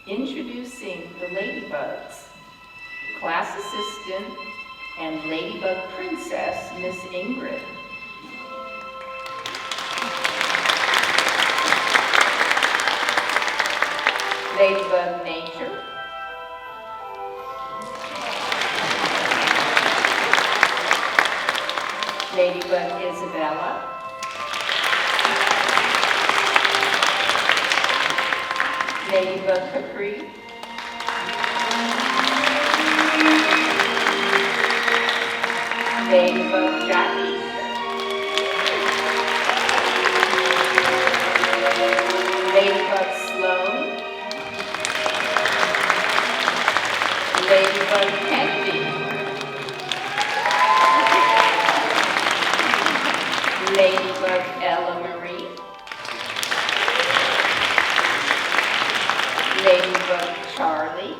Introducing the Ladybugs, class assistant and Ladybug princess, Miss Ingrid. Ladybug nature. Ladybug Isabella. Ladybug Capri. Ladybug Jackie. Ladybug Sloan. Ladybug Kennedy. Ladybug Ella Marie. Ladybug Charlie.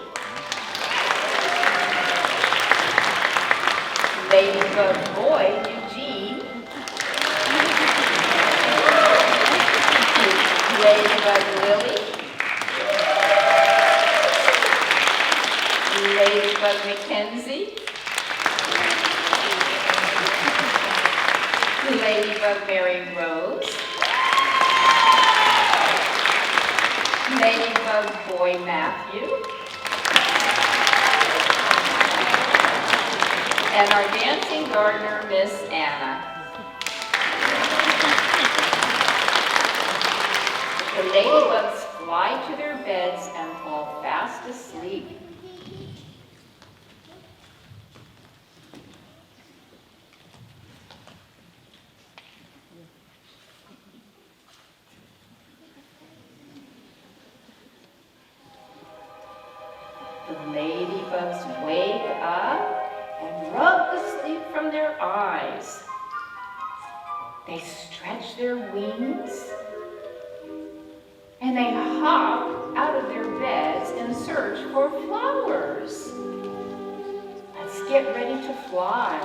Ladybug Boy Eugene. Ladybug Lily. Ladybug Mackenzie. Ladybug Mary Rose. Ladybug Boy Matthew. And our dancing gardener, Miss Anna. The ladybugs fly to their beds and fall fast asleep. The ladybugs wake up and rub the sleep from their eyes. They stretch their wings and they hop out of their beds in search for flowers. Let's get ready to fly.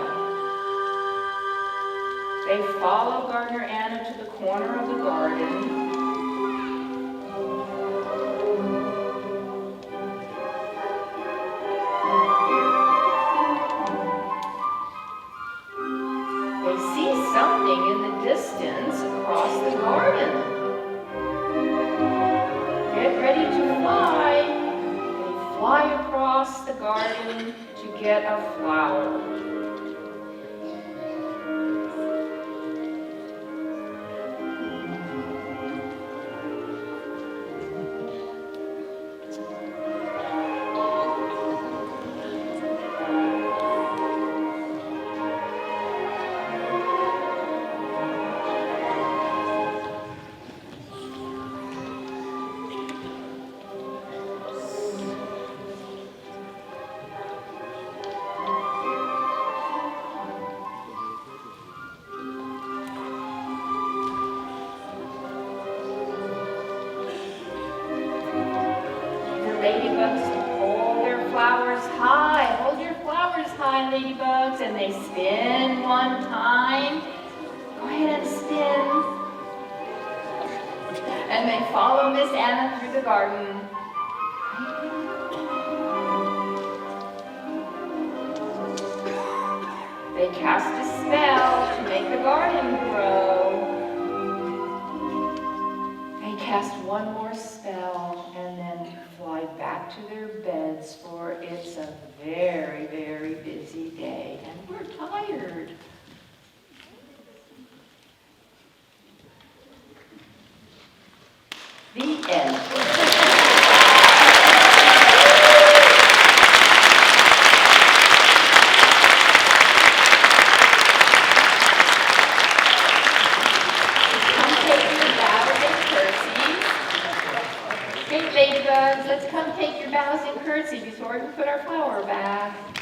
They follow Gardener Anna to the corner of the garden. Something in the distance across the garden. Get ready to fly. They fly across the garden to get a flower. Ladybugs hold their flowers high. Hold your flowers high, ladybugs. And they spin one time. Go ahead and spin. And they follow Miss Anna through the garden. They cast a spell to make the garden grow. They cast one more spell and then fly back to their beds, for it's a very, very busy day and we're tired. The end. Ladybugs, let's come take your bows and curtsy before we put our flower back.